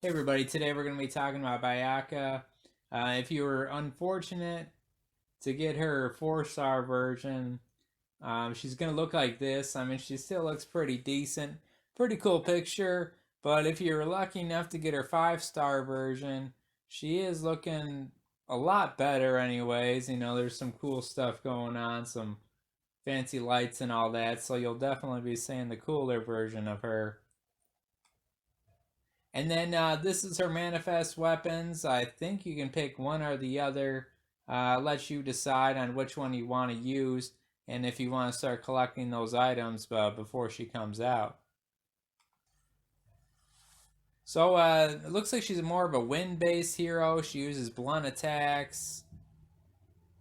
Hey everybody, today we're going to be talking about Biaka. If you were unfortunate to get her 4-star version, she's going to look like this. I mean, she still looks pretty decent. Pretty cool picture, but if you're lucky enough to get her 5-star version, she is looking a lot better anyways. There's some cool stuff going on, some fancy lights and all that, so you'll definitely be seeing the cooler version of her. And then this is her manifest weapons. I think you can pick one or the other. Lets you decide on which one you want to use and if you want to start collecting those items before she comes out. So it looks like she's more of a wind-based hero. She uses blunt attacks.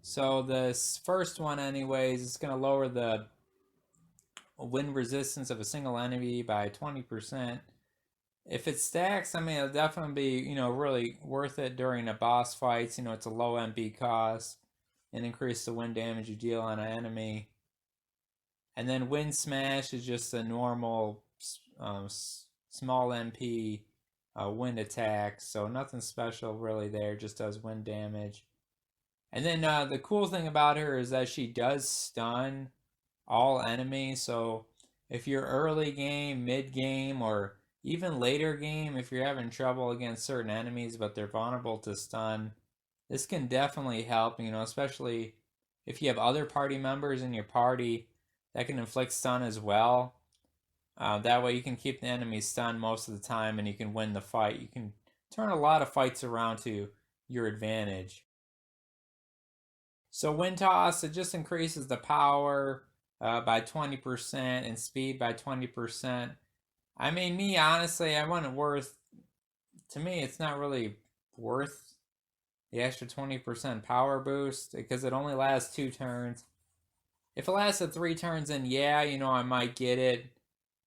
So this first one, anyways, is going to lower the wind resistance of a single enemy by 20%. If it stacks, I mean, it'll definitely be, really worth it during the boss fights. It's a low MP cost and increase the wind damage you deal on an enemy. And then Wind Smash is just a normal small MP wind attack. So nothing special really there, just does wind damage. And then the cool thing about her is that she does stun all enemies. So if you're early game, mid game, or even later game, if you're having trouble against certain enemies but they're vulnerable to stun, this can definitely help, especially if you have other party members in your party that can inflict stun as well. That way you can keep the enemy stunned most of the time and you can win the fight. You can turn a lot of fights around to your advantage. So Wind Toss, it just increases the power by 20% and speed by 20%. I mean, me honestly, I wasn't worth. To me, it's not really worth the extra 20% power boost because it only lasts 2 turns. If it lasted 3 turns, then yeah, I might get it,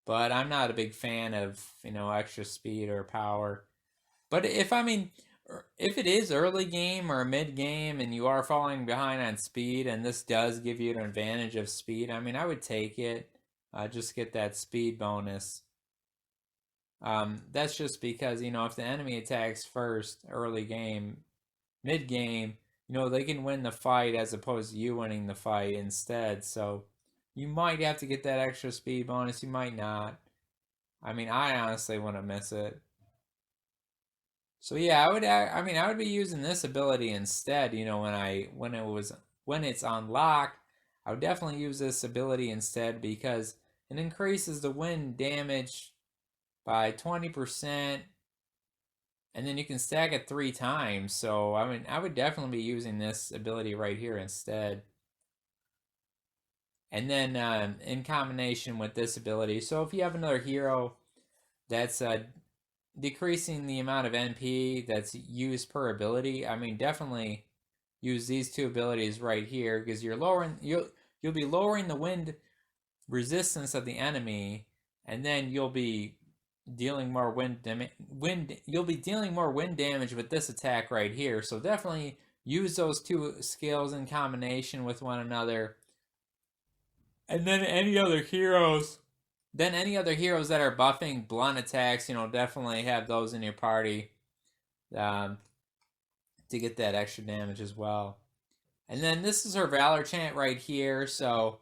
but I'm not a big fan of extra speed or power. But if it is early game or mid game and you are falling behind on speed and this does give you an advantage of speed, I mean, I would take it. Just get that speed bonus. That's just because, if the enemy attacks first, early game, mid game, they can win the fight as opposed to you winning the fight instead. So you might have to get that extra speed bonus. You might not. I mean, I honestly wouldn't miss it. So yeah, I would be using this ability instead. When it's unlocked, I would definitely use this ability instead because it increases the wind damage by 20%, and then you can stack it 3 times. So I would definitely be using this ability right here instead. And then in combination with this ability, so if you have another hero that's decreasing the amount of NP that's used per ability, I mean, definitely use these two abilities right here because you'll be lowering the wind resistance of the enemy, and then you'll be dealing more you'll be dealing more wind damage with this attack right here. So definitely use those two skills in combination with one another. And then any other heroes that are buffing blunt attacks, definitely have those in your party um, to get that extra damage as well. And then this is her Valor chant right here. So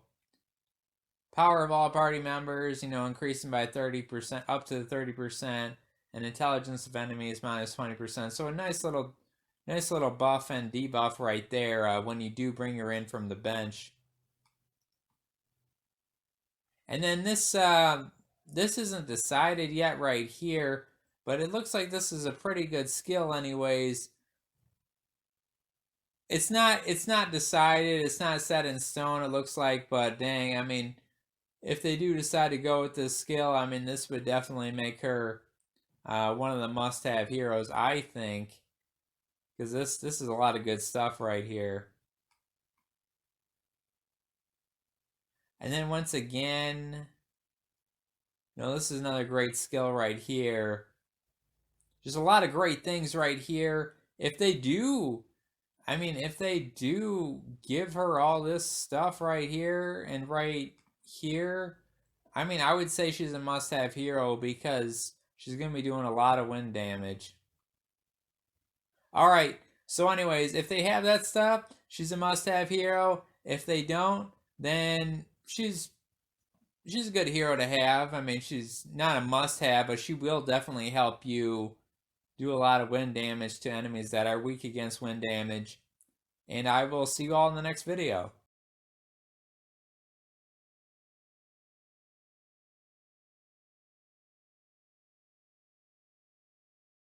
power of all party members, increasing by 30%, up to 30%, and intelligence of enemies minus 20%. So a nice little buff and debuff right there when you do bring her in from the bench. And then this isn't decided yet right here, but it looks like this is a pretty good skill anyways. It's not decided, it's not set in stone, it looks like, but dang, I mean, if they do decide to go with this skill, I mean, this would definitely make her one of the must-have heroes, I think, because this is a lot of good stuff right here. And then once again, this is another great skill right here. Just a lot of great things right here. If they do give her all this stuff right here and right here, I would say she's a must-have hero because She's going to be doing a lot of wind damage. Alright, so anyways, if they have that stuff, she's a must-have hero. If they don't, then she's a good hero to have. I mean, she's not a must-have, but she will definitely help you do a lot of wind damage to enemies that are weak against wind damage. And I will see you all in the next video.